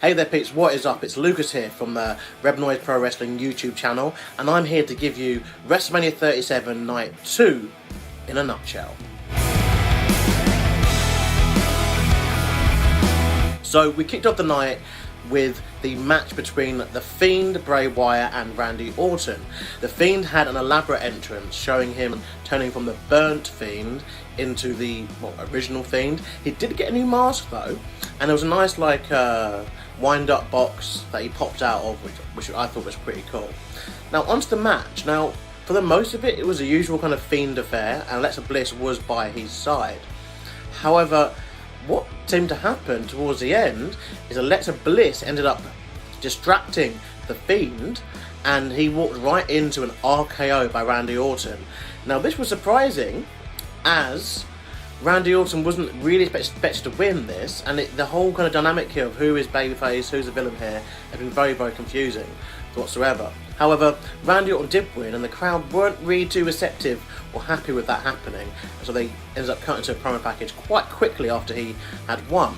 Hey there peeps, what is up? It's Lucas here from the Rebellious Noise Pro Wrestling YouTube channel, and I'm here to give you WrestleMania 37 Night 2 in a nutshell. So we kicked off the night with the match between The Fiend, Bray, Wyatt and Randy Orton. The Fiend had an elaborate entrance showing him turning from the burnt Fiend into the original Fiend. He did get a new mask though, and there was a nice wind-up box that he popped out of, which I thought was pretty cool. Now onto the match. Now for the most of it, it was the usual kind of Fiend affair, and Alexa Bliss was by his side. However, what seemed to happen towards the end is Alexa Bliss ended up distracting the Fiend, and he walked right into an RKO by Randy Orton. Now this was surprising, as Randy Orton wasn't really expected to win this, and the whole kind of dynamic here of who is babyface, who's the villain here, has been very, very confusing whatsoever. However, Randy Orton did win, and the crowd weren't really too receptive or happy with that happening, so they ended up cutting to a promo package quite quickly after he had won.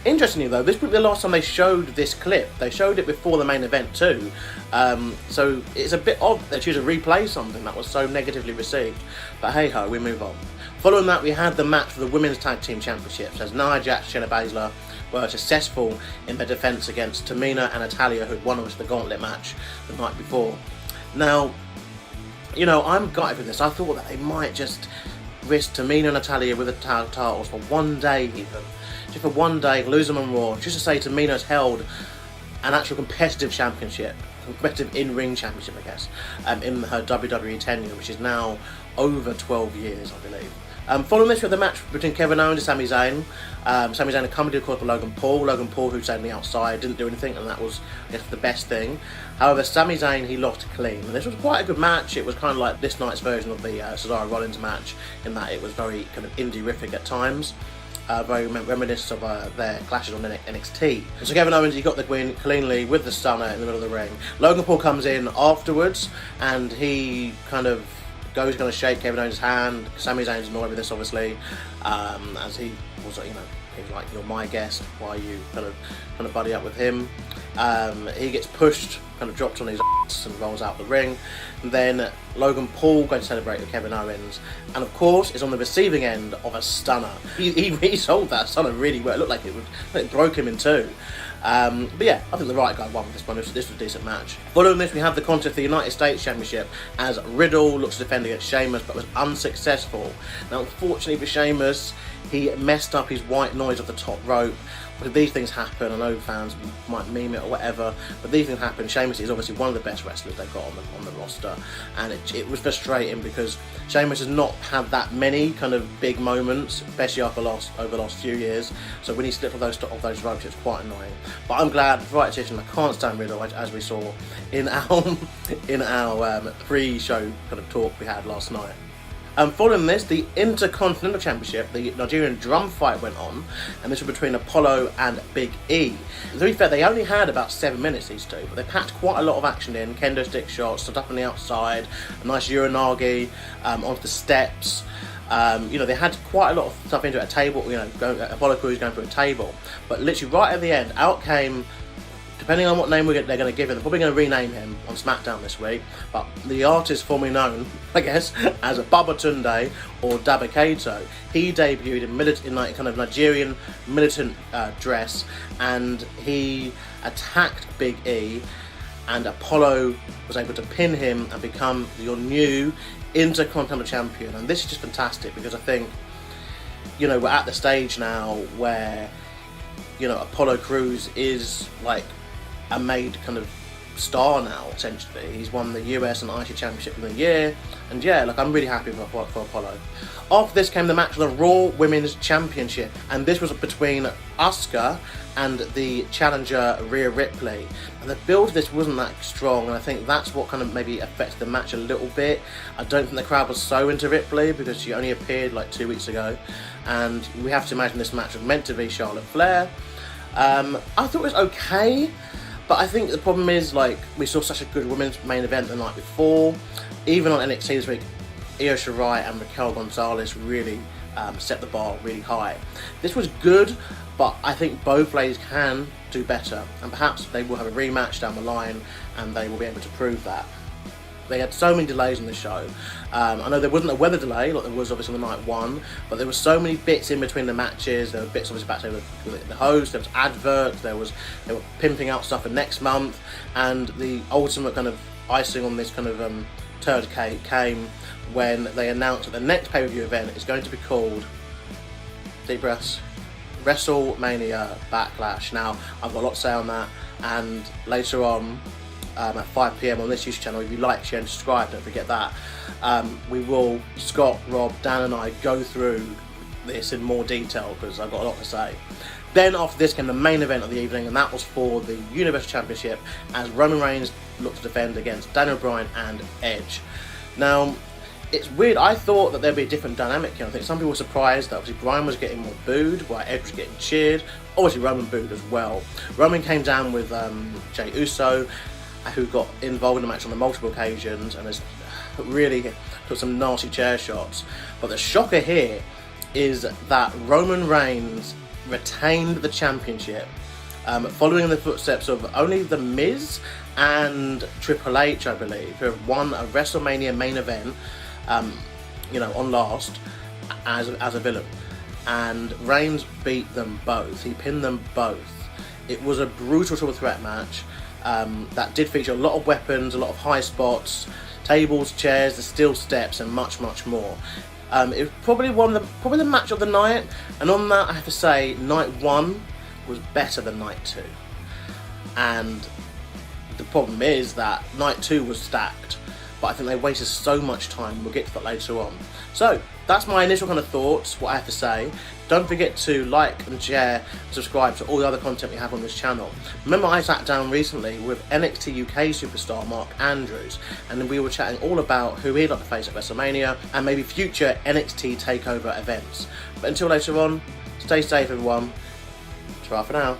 Interestingly though, this wouldn't be the last time they showed this clip. They showed it before the main event too, so it's a bit odd they choose to replay something that was so negatively received, but hey ho, we move on. Following that, we had the match for the Women's Tag Team Championships, as Nia Jax and Shayna Baszler were successful in their defence against Tamina and Natalya, who'd won the gauntlet match the night before. Now, you know, I'm gutted with this. I thought that they might just risk Tamina and Natalya with the tag titles for one day even. Just for one day, lose them on Raw, just to say Tamina's held an actual competitive championship, competitive in-ring championship, I guess, in her WWE tenure, which is now over 12 years, I believe. Following this, we had the match between Kevin Owens and Sami Zayn. Sami Zayn accompanied, of course, by Logan Paul. Logan Paul, who stayed on the outside, didn't do anything, and that was, I guess, the best thing. However, Sami Zayn, he lost clean. And this was quite a good match. It was kind of like this night's version of the Cesaro Rollins match, in that it was very kind of indie-rific at times. Very reminiscent of their clashes on NXT. So Kevin Owens, he got the win cleanly with the stunner in the middle of the ring. Logan Paul comes in afterwards, and he kind of goes going to shake Kevin Owens' hand. Sami Zayn's annoyed with this, obviously, as he was, you know, he's like, "You're my guest. Why are you kind of buddy up with him?" He gets pushed, kind of dropped on his ass, and rolls out the ring. And then Logan Paul goes to celebrate with Kevin Owens, and of course is on the receiving end of a stunner. He sold that stunner really well. It looked like it broke him in two. But yeah, I think the right guy won with this one. This was a decent match. Following this, we have the contest for the United States Championship, as Riddle looks to defend against Sheamus, but was unsuccessful. Now, unfortunately for Sheamus, he messed up his white noise off the top rope. But these things happen. I know fans might meme it or whatever, but these things happen. Sheamus is obviously one of the best wrestlers they've got on the roster, and it was frustrating because Sheamus has not had that many kind of big moments, especially over the last few years. So when he slipped off those ropes, it's quite annoying. But I'm glad, right decision. I can't stand Riddle, as we saw in our pre-show kind of talk we had last night. Following this, the Intercontinental Championship, the Nigerian drum fight went on, and this was between Apollo and Big E. To be fair, they only had about 7 minutes, these two, but they packed quite a lot of action in. Kendo stick shots, stood up on the outside, a nice uranagi onto the steps. You know, they had quite a lot of stuff into a table, you know, Apollo Crews going through a table, but literally right at the end, out came, depending on what name they're going to give him, they're probably going to rename him on SmackDown this week, but the artist formerly known, I guess, as Baba Tunde or Dabakato, he debuted in like kind of Nigerian militant dress, and he attacked Big E, and Apollo was able to pin him and become your new Intercontinental Champion. And this is just fantastic, because I think, you know, we're at the stage now where, you know, Apollo Crews is like a made kind of star now, essentially. He's won the US and IC Championship in the year, and yeah, like, I'm really happy for Apollo. After this came the match for the Raw Women's Championship, and this was between Asuka and the challenger Rhea Ripley. And the build of this wasn't that strong, and I think that's what kind of maybe affected the match a little bit. I don't think the crowd was so into Ripley, because she only appeared like 2 weeks ago, and we have to imagine this match was meant to be Charlotte Flair. I thought it was okay, but I think the problem is, like, we saw such a good women's main event the night before. Even on NXT this week, Io Shirai and Raquel Gonzalez really set the bar really high. This was good, but I think both ladies can do better, and perhaps they will have a rematch down the line and they will be able to prove that. They had so many delays in the show. I know there wasn't a weather delay like there was obviously on the night one, but there were so many bits in between the matches. There were bits obviously backstage with the host, there was adverts, they were pimping out stuff for next month, and the ultimate kind of icing on this kind of turd cake came when they announced that the next pay-per-view event is going to be called, deep breaths, WrestleMania Backlash. Now, I've got a lot to say on that, and later on at 5 PM on this YouTube channel, if you like, share and subscribe, don't forget that, we will, Scott, Rob, Dan and I, go through this in more detail because I've got a lot to say. Then after this came the main event of the evening, and that was for the Universal Championship as Roman Reigns looked to defend against Daniel Bryan and Edge. Now, it's weird, I thought that there'd be a different dynamic here. I think some people were surprised that obviously Bryan was getting more booed while Edge was getting cheered. Obviously Roman booed as well. Roman came down with Jey Uso, who got involved in the match on multiple occasions and has really took some nasty chair shots. But the shocker here is that Roman Reigns retained the championship, following in the footsteps of only The Miz and Triple H, I believe, who have won a WrestleMania main event, on last as a villain. And Reigns beat them both. He pinned them both. It was a brutal triple threat match that did feature a lot of weapons, a lot of high spots, tables, chairs, the steel steps, and much, much more. It was probably probably the match of the night, and on that I have to say night one was better than night two. And the problem is that night two was stacked, but I think they wasted so much time. We'll get to that later on. So that's my initial kind of thoughts, what I have to say. Don't forget to like and share and subscribe to all the other content we have on this channel. Remember, I sat down recently with NXT UK superstar Mark Andrews, and we were chatting all about who he'd like to face at WrestleMania and maybe future NXT takeover events. But until later on, stay safe everyone. Ta-ra for now.